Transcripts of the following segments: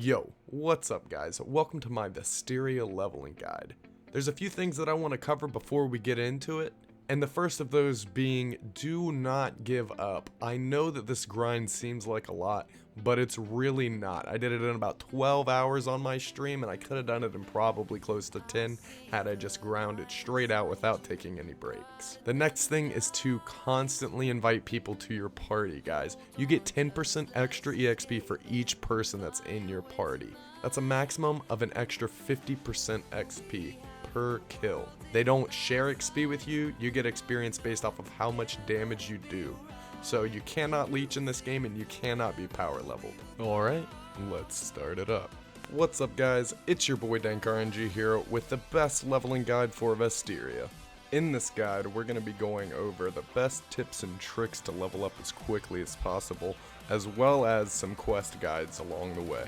Yo, what's up guys? Welcome to my Vesteria leveling guide. There's a few things that I want to cover before we get into it, and the first of those being, do not give up. I know that this grind seems like a lot, but it's really not. I did it in about 12 hours on my stream, and I could have done it in probably close to 10 had I just ground it straight out without taking any breaks. The next thing is to constantly invite people to your party, guys. You get 10% extra EXP for each person that's in your party. That's a maximum of an extra 50% XP per kill. They don't share XP with you, you get experience based off of how much damage you do. So you cannot leech in this game and you cannot be power leveled. Alright, let's start it up. What's up guys, it's your boy DankRNG here with the best leveling guide for Vesteria. In this guide, we're going to be going over the best tips and tricks to level up as quickly as possible, as well as some quest guides along the way.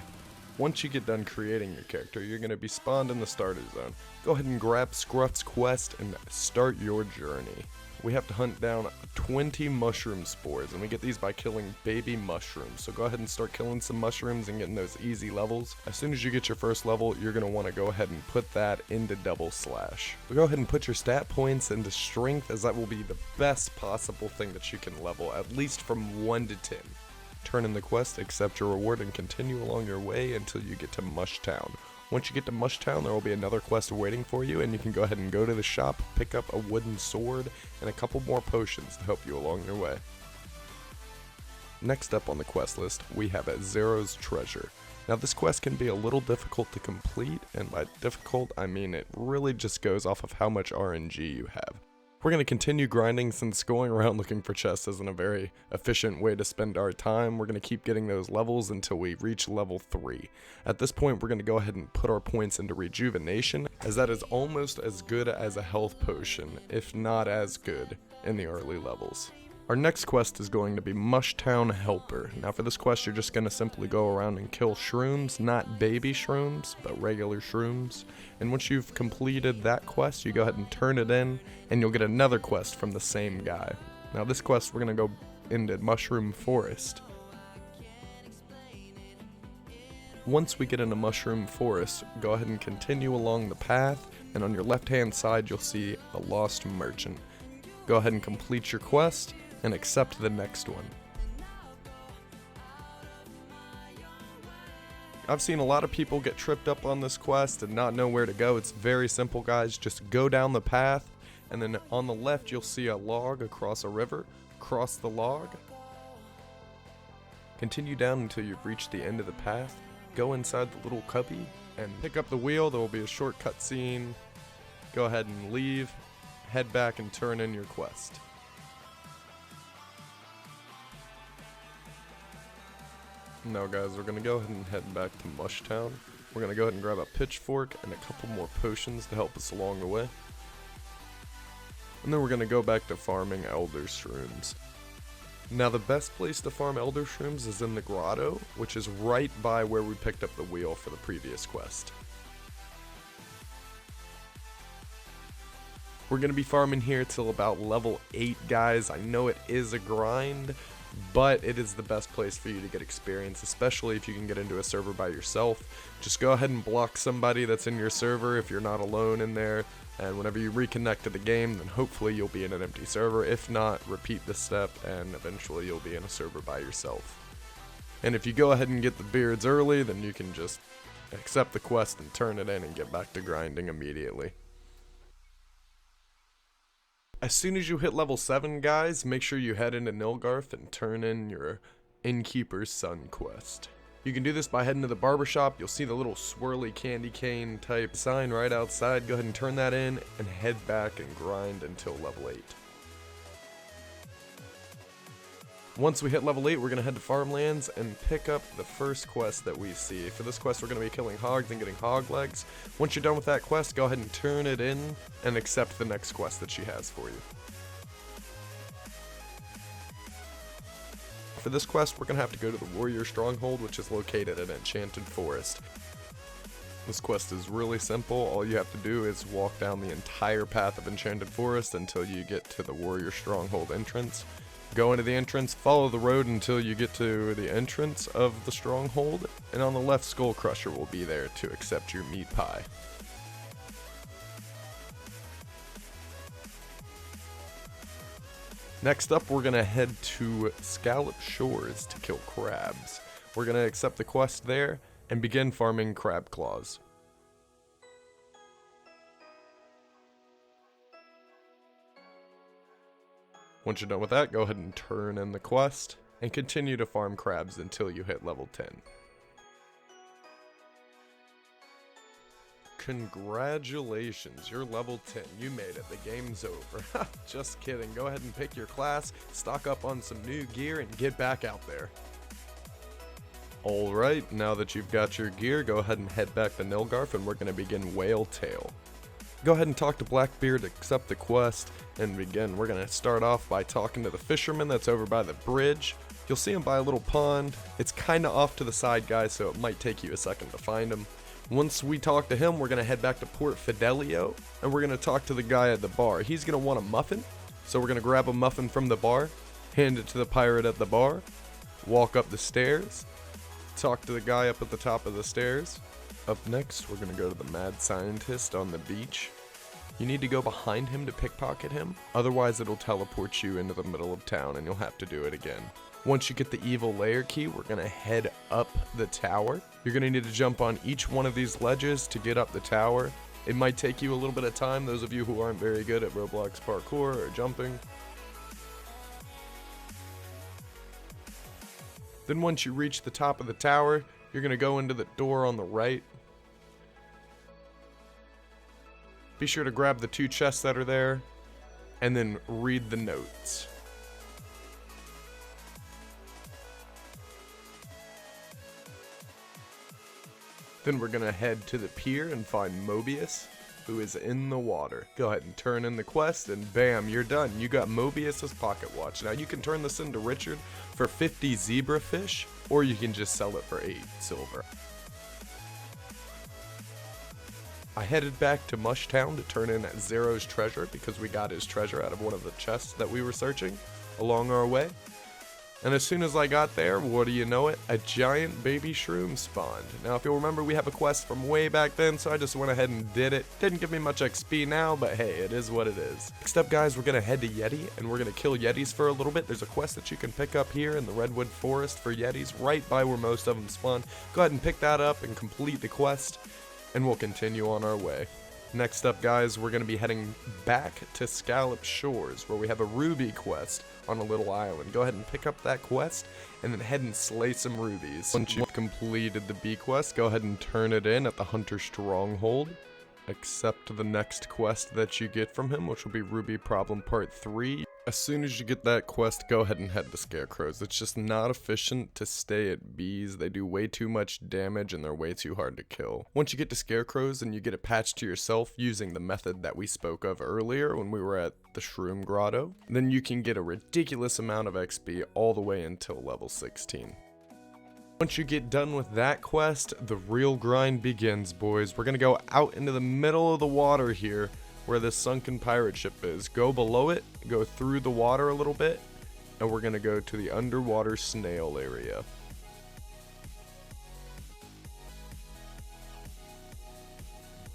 Once you get done creating your character, you're going to be spawned in the starter zone. Go ahead and grab Scruff's quest and start your journey. We have to hunt down 20 mushroom spores, and we get these by killing baby mushrooms. So go ahead and start killing some mushrooms and getting those easy levels. As soon as you get your first level, you're going to want to go ahead and put that into double slash. So go ahead and put your stat points into strength, as that will be the best possible thing that you can level, at least from 1 to 10. Turn in the quest, accept your reward, and continue along your way until you get to Mush Town. Once you get to Mush Town, there will be another quest waiting for you, and you can go ahead and go to the shop, pick up a wooden sword, and a couple more potions to help you along your way. Next up on the quest list, we have Zero's Treasure. Now this quest can be a little difficult to complete, and by difficult, I mean it really just goes off of how much RNG you have. We're going to continue grinding since going around looking for chests isn't a very efficient way to spend our time. We're going to keep getting those levels until we reach level 3. At this point, we're going to go ahead and put our points into rejuvenation, as that is almost as good as a health potion, if not as good in the early levels. Our next quest is going to be Mush Town Helper. Now for this quest, you're just going to simply go around and kill shrooms, not baby shrooms, but regular shrooms. And once you've completed that quest, you go ahead and turn it in, and you'll get another quest from the same guy. Now this quest, we're going to go into Mushroom Forest. Once we get into Mushroom Forest, go ahead and continue along the path, and on your left hand side, you'll see a Lost Merchant. Go ahead and complete your quest, and accept the next one. I've seen a lot of people get tripped up on this quest and not know where to go. It's very simple, guys. Just go down the path, and then on the left you'll see a log across a river. Cross the log. Continue down until you've reached the end of the path. Go inside the little cubby and pick up the wheel. There will be a short cutscene. Go ahead and leave. Head back and turn in your quest. Now guys, we're going to go ahead and head back to Mush Town. We're going to go ahead and grab a pitchfork and a couple more potions to help us along the way. And then we're going to go back to farming Elder Shrooms. Now the best place to farm Elder Shrooms is in the grotto, which is right by where we picked up the wheel for the previous quest. We're going to be farming here till about level 8, guys. I know it is a grind, but it is the best place for you to get experience, especially if you can get into a server by yourself. Just go ahead and block somebody that's in your server if you're not alone in there, and whenever you reconnect to the game, then hopefully you'll be in an empty server. If not, repeat the step, and eventually you'll be in a server by yourself. And if you go ahead and get the beards early, then you can just accept the quest and turn it in and get back to grinding immediately. As soon as you hit level 7, guys, make sure you head into Nilgarth and turn in your Innkeeper's Son quest. You can do this by heading to the barbershop. You'll see the little swirly candy cane type sign right outside. Go ahead and turn that in and head back and grind until level 8. Once we hit level 8, we're going to head to Farmlands and pick up the first quest that we see. For this quest, we're going to be killing hogs and getting hog legs. Once you're done with that quest, go ahead and turn it in and accept the next quest that she has for you. For this quest, we're going to have to go to the Warrior Stronghold, which is located in Enchanted Forest. This quest is really simple. All you have to do is walk down the entire path of Enchanted Forest until you get to the Warrior Stronghold entrance. Go into the entrance, follow the road until you get to the entrance of the stronghold, and on the left, Skull Crusher will be there to accept your meat pie. Next up, we're going to head to Scallop Shores to kill crabs. We're going to accept the quest there and begin farming crab claws. Once you're done with that, go ahead and turn in the quest and continue to farm crabs until you hit level 10. Congratulations, you're level 10. You made it. The game's over. Just kidding. Go ahead and pick your class, stock up on some new gear, and get back out there. Alright, now that you've got your gear, go ahead and head back to Nilgarth, and we're going to begin Whale Tail. Go ahead and talk to Blackbeard, accept the quest, and begin. We're going to start off by talking to the fisherman that's over by the bridge. You'll see him by a little pond. It's kind of off to the side, guys, so it might take you a second to find him. Once we talk to him, we're going to head back to Port Fidelio, and we're going to talk to the guy at the bar. He's going to want a muffin, so we're going to grab a muffin from the bar, hand it to the pirate at the bar, walk up the stairs, talk to the guy up at the top of the stairs. Up next, we're going to go to the mad scientist on the beach. You need to go behind him to pickpocket him, otherwise it'll teleport you into the middle of town and you'll have to do it again. Once you get the evil layer key, we're going to head up the tower. You're going to need to jump on each one of these ledges to get up the tower. It might take you a little bit of time, those of you who aren't very good at Roblox parkour or jumping. Then once you reach the top of the tower, you're going to go into the door on the right. Be sure to grab the 2 chests that are there, and then read the notes. Then we're going to head to the pier and find Mobius, who is in the water. Go ahead and turn in the quest, and bam, you're done. You got Mobius's pocket watch. Now you can turn this into Richard for 50 zebrafish, or you can just sell it for 8 silver. I headed back to Mushtown to turn in Zero's treasure because we got his treasure out of one of the chests that we were searching along our way. And as soon as I got there, what do you know it? A giant baby shroom spawned. Now if you'll remember, we have a quest from way back then, so I just went ahead and did it. Didn't give me much XP now, but hey, it is what it is. Next up, guys, we're going to head to Yeti, and we're going to kill Yetis for a little bit. There's a quest that you can pick up here in the Redwood Forest for Yetis, right by where most of them spawn. Go ahead and pick that up and complete the quest, and we'll continue on our way. Next up, guys, we're going to be heading back to Scallop Shores, where we have a ruby quest on a little island. Go ahead and pick up that quest, and then head and slay some rubies. Once you've completed the B quest, go ahead and turn it in at the Hunter Stronghold. Accept the next quest that you get from him, which will be Ruby Problem Part 3. As soon as you get that quest, go ahead and head to Scarecrows. It's just not efficient to stay at bees. They do way too much damage and they're way too hard to kill. Once you get to Scarecrows and you get it patched to yourself using the method that we spoke of earlier when we were at the Shroom Grotto, then you can get a ridiculous amount of XP all the way until level 16. Once you get done with that quest, the real grind begins, boys. We're going to go out into the middle of the water here, where this sunken pirate ship is. Go below it, go through the water a little bit, and we're going to go to the underwater snail area.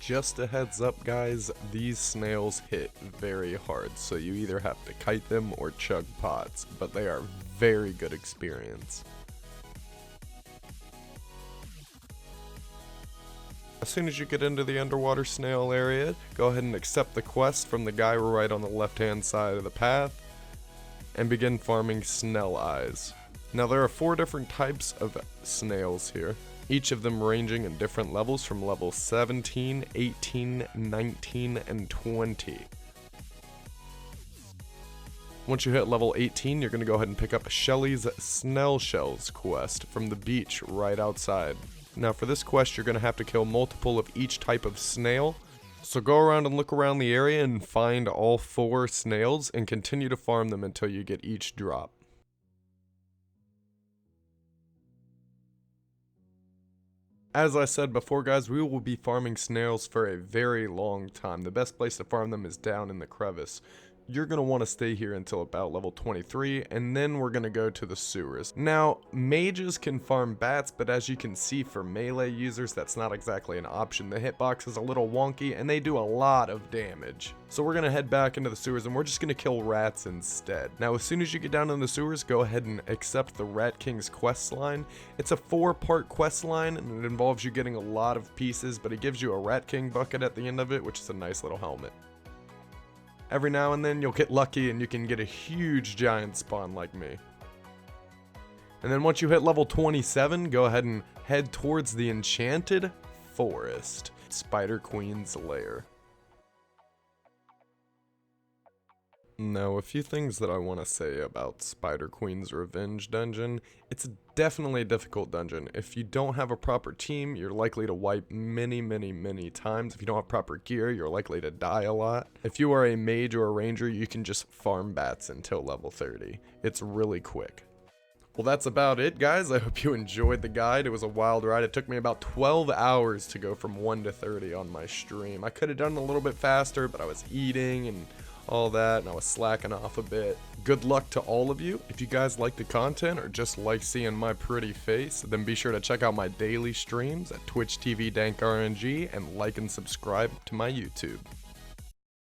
Just a heads up, guys, these snails hit very hard, so you either have to kite them or chug pots, but they are very good experience. As soon as you get into the underwater snail area, go ahead and accept the quest from the guy right on the left-hand side of the path, and begin farming Snell Eyes. Now there are 4 different types of snails here, each of them ranging in different levels from level 17, 18, 19, and 20. Once you hit level 18, you're going to go ahead and pick up Shelly's Snell Shells quest from the beach right outside. Now for this quest, you're going to have to kill multiple of each type of snail. So go around and look around the area and find all 4 snails and continue to farm them until you get each drop. As I said before, guys, we will be farming snails for a very long time. The best place to farm them is down in the crevice. you're going to want to stay here until about level 23, and then we're going to go to the sewers. Now, mages can farm bats, but as you can see for melee users, that's not exactly an option. The hitbox is a little wonky, and they do a lot of damage. So we're going to head back into the sewers, and we're just going to kill rats instead. Now, as soon as you get down in the sewers, go ahead and accept the Rat King's quest line. It's a 4-part quest line, and it involves you getting a lot of pieces, but it gives you a Rat King bucket at the end of it, which is a nice little helmet. Every now and then, you'll get lucky, and you can get a huge giant spawn like me. And then once you hit level 27, go ahead and head towards the Enchanted Forest, Spider Queen's lair. Now, a few things that I want to say about Spider Queen's Revenge dungeon. It's definitely a difficult dungeon. If you don't have a proper team, you're likely to wipe many times. If you don't have proper gear, you're likely to die a lot. If you are a mage or a ranger, you can just farm bats until level 30. It's really quick. Well, that's about it, guys. I hope you enjoyed the guide. It was a wild ride. It took me about 12 hours to go from 1 to 30 on my stream. I could have done it a little bit faster, but I was eating and all that, and I was slacking off a bit. Good luck to all of you. If you guys like the content or just like seeing my pretty face, then be sure to check out my daily streams at Twitch TV DankRNG and like and subscribe to my YouTube.